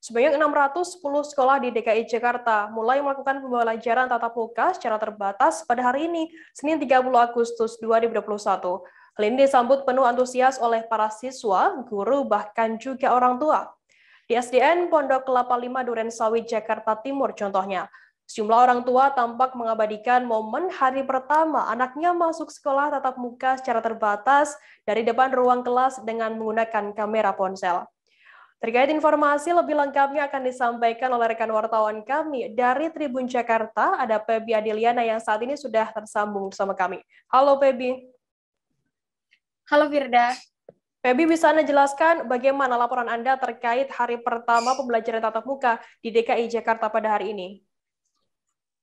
Sebanyak 610 sekolah di DKI Jakarta mulai melakukan pembelajaran tatap muka secara terbatas pada hari ini, Senin 30 Agustus 2021. Hal ini disambut penuh antusias oleh para siswa, guru, bahkan juga orang tua. Di SDN Pondok Kelapa 5 Durensawit, Jakarta Timur contohnya, sejumlah orang tua tampak mengabadikan momen hari pertama anaknya masuk sekolah tatap muka secara terbatas dari depan ruang kelas dengan menggunakan kamera ponsel. Terkait informasi lebih lengkapnya akan disampaikan oleh rekan wartawan kami dari Tribun Jakarta, ada Pebi Adiliana yang saat ini sudah tersambung bersama kami. Halo Pebi. Halo Firda. Pebi, bisa Anda jelaskan bagaimana laporan Anda terkait hari pertama pembelajaran tatap muka di DKI Jakarta pada hari ini?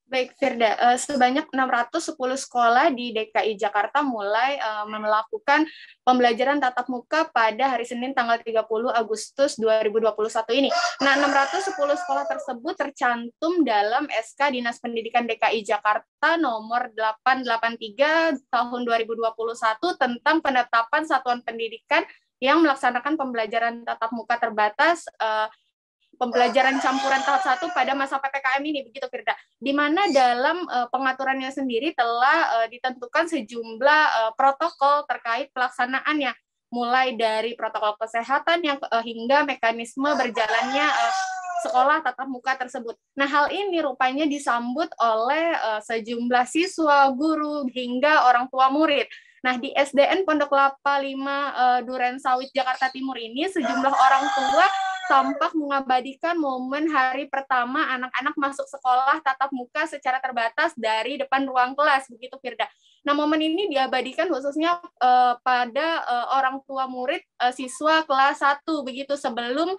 Baik Firda, sebanyak 610 sekolah di DKI Jakarta mulai melakukan pembelajaran tatap muka pada hari Senin tanggal 30 Agustus 2021 ini. Nah, 610 sekolah tersebut tercantum dalam SK Dinas Pendidikan DKI Jakarta nomor 883 tahun 2021 tentang penetapan satuan pendidikan yang melaksanakan pembelajaran tatap muka terbatas pembelajaran campuran tahap 1 pada masa PPKM ini, begitu Firda. Di mana dalam pengaturannya sendiri telah ditentukan sejumlah protokol terkait pelaksanaannya, mulai dari protokol kesehatan yang hingga mekanisme berjalannya sekolah tatap muka tersebut. Nah, hal ini rupanya disambut oleh sejumlah siswa, guru, hingga orang tua murid. Nah, di SDN Pondok Kelapa 5 Durensawit, Jakarta Timur ini, sejumlah orang tua tampak mengabadikan momen hari pertama anak-anak masuk sekolah tatap muka secara terbatas dari depan ruang kelas, begitu Firda. Nah, momen ini diabadikan khususnya pada orang tua murid siswa kelas 1, begitu sebelum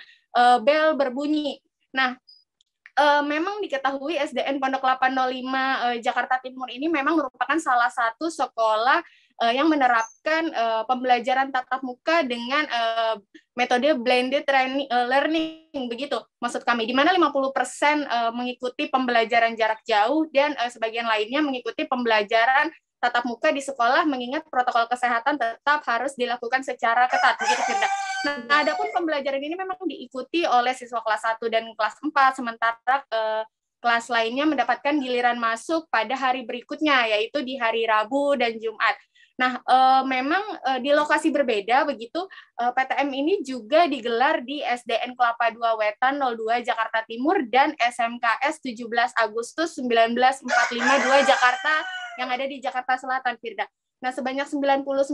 bel berbunyi. Nah, memang diketahui SDN Pondok Kelapa 05 Jakarta Timur ini memang merupakan salah satu sekolah yang menerapkan pembelajaran tatap muka dengan metode blended learning, begitu maksud kami, di mana 50% mengikuti pembelajaran jarak jauh dan sebagian lainnya mengikuti pembelajaran tatap muka di sekolah, mengingat protokol kesehatan tetap harus dilakukan secara ketat, begitu Firda. Nah, adapun pembelajaran ini memang diikuti oleh siswa kelas 1 dan kelas 4, sementara kelas lainnya mendapatkan giliran masuk pada hari berikutnya, yaitu di hari Rabu dan Jumat. Nah, memang di lokasi berbeda, begitu PTM ini juga digelar di SDN Kelapa 2 Wetan 02 Jakarta Timur dan SMKS 17 Agustus 1945 2 Jakarta yang ada di Jakarta Selatan, Firda. Nah, sebanyak 99%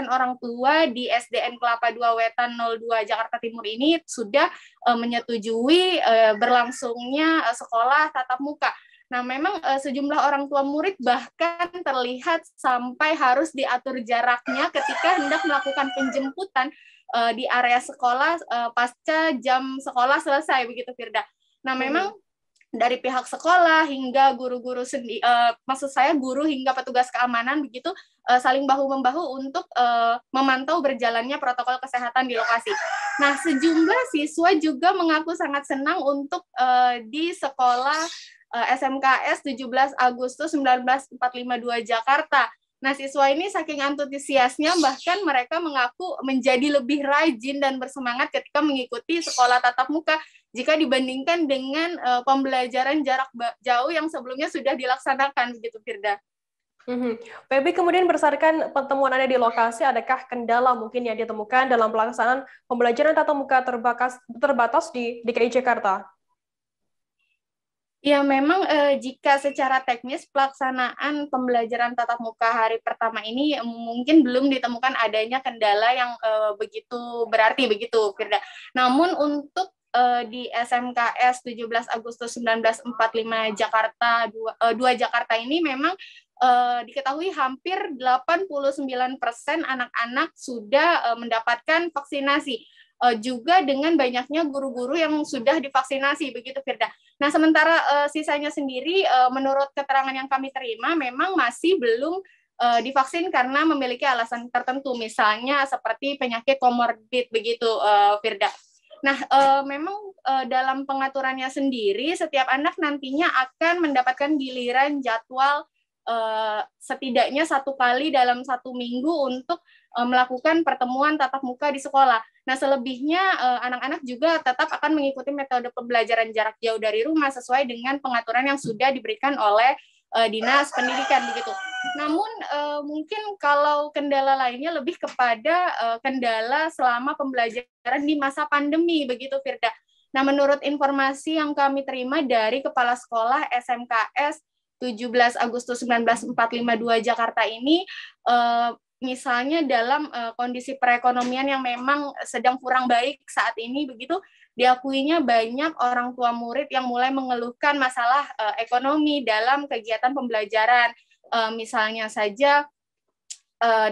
orang tua di SDN Kelapa 2 Wetan 02 Jakarta Timur ini sudah menyetujui berlangsungnya sekolah tatap muka. Nah, memang sejumlah orang tua murid bahkan terlihat sampai harus diatur jaraknya ketika hendak melakukan penjemputan di area sekolah pasca jam sekolah selesai, begitu Firda. Nah, memang dari pihak sekolah hingga guru-guru maksud saya guru hingga petugas keamanan begitu saling bahu-membahu untuk memantau berjalannya protokol kesehatan di lokasi. Nah, sejumlah siswa juga mengaku sangat senang untuk di sekolah SMKS 17 Agustus 1945 2 Jakarta. Nah, siswa ini saking antusiasnya bahkan mereka mengaku menjadi lebih rajin dan bersemangat ketika mengikuti sekolah tatap muka jika dibandingkan dengan pembelajaran jarak jauh yang sebelumnya sudah dilaksanakan, begitu Firda. Pebi, kemudian berdasarkan pertemuan Anda di lokasi, adakah kendala mungkin yang ditemukan dalam pelaksanaan pembelajaran tatap muka terbatas di DKI Jakarta? Ya, memang jika secara teknis pelaksanaan pembelajaran tatap muka hari pertama ini mungkin belum ditemukan adanya kendala yang begitu berarti, begitu Firda. Namun untuk di SMKS 17 Agustus 1945 Jakarta 2 Jakarta ini memang diketahui hampir 89% anak-anak sudah mendapatkan vaksinasi. Juga dengan banyaknya guru-guru yang sudah divaksinasi, begitu Firda. Nah, sementara sisanya sendiri, menurut keterangan yang kami terima, memang masih belum divaksin karena memiliki alasan tertentu, misalnya seperti penyakit komorbid, begitu Firda. Nah, memang dalam pengaturannya sendiri, setiap anak nantinya akan mendapatkan giliran jadwal setidaknya 1 kali dalam 1 minggu untuk melakukan pertemuan tatap muka di sekolah. Nah, selebihnya anak-anak juga tetap akan mengikuti metode pembelajaran jarak jauh dari rumah sesuai dengan pengaturan yang sudah diberikan oleh Dinas Pendidikan begitu. Namun mungkin kalau kendala lainnya lebih kepada kendala selama pembelajaran di masa pandemi begitu, Firda. Nah, menurut informasi yang kami terima dari Kepala Sekolah SMKS 17 Agustus 1942 Jakarta ini, misalnya dalam kondisi perekonomian yang memang sedang kurang baik saat ini begitu, diakuinya banyak orang tua murid yang mulai mengeluhkan masalah ekonomi dalam kegiatan pembelajaran. Misalnya saja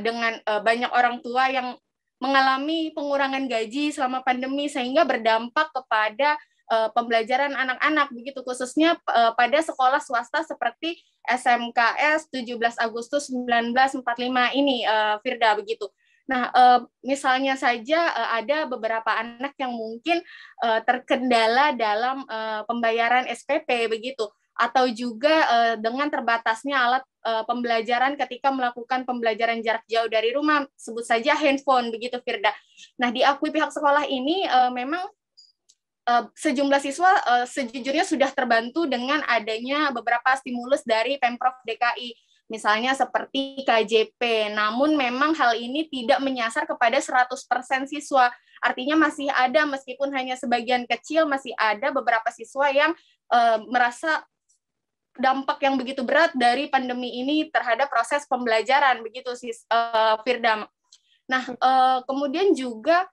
dengan banyak orang tua yang mengalami pengurangan gaji selama pandemi sehingga berdampak kepada pembelajaran anak-anak begitu, khususnya pada sekolah swasta seperti SMKS 17 Agustus 1945 ini, Firda begitu. Nah, misalnya saja ada beberapa anak yang mungkin terkendala dalam pembayaran SPP begitu, atau juga dengan terbatasnya alat pembelajaran ketika melakukan pembelajaran jarak jauh dari rumah, sebut saja handphone begitu, Firda. Nah, diakui pihak sekolah ini memang sejumlah siswa sejujurnya sudah terbantu dengan adanya beberapa stimulus dari Pemprov DKI, misalnya seperti KJP. Namun memang hal ini tidak menyasar kepada 100% siswa. Artinya masih ada, meskipun hanya sebagian kecil, masih ada beberapa siswa yang merasa dampak yang begitu berat dari pandemi ini terhadap proses pembelajaran, begitu Firda. Nah, kemudian juga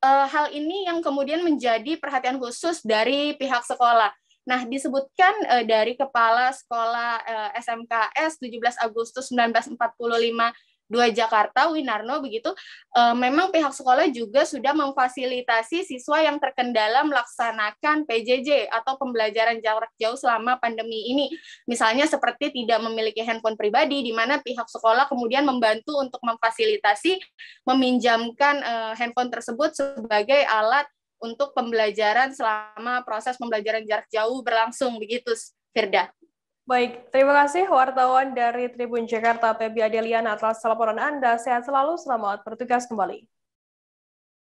hal ini yang kemudian menjadi perhatian khusus dari pihak sekolah. Nah, disebutkan dari Kepala Sekolah SMKS 17 Agustus 1945 Jakarta, Winarno, begitu, memang pihak sekolah juga sudah memfasilitasi siswa yang terkendala melaksanakan PJJ atau pembelajaran jarak jauh selama pandemi ini. Misalnya seperti tidak memiliki handphone pribadi, di mana pihak sekolah kemudian membantu untuk memfasilitasi meminjamkan handphone tersebut sebagai alat untuk pembelajaran selama proses pembelajaran jarak jauh berlangsung, begitu, Firda. Baik, terima kasih wartawan dari Tribun Jakarta, Febi Adeliana, atas laporan Anda. Sehat selalu, selamat bertugas kembali.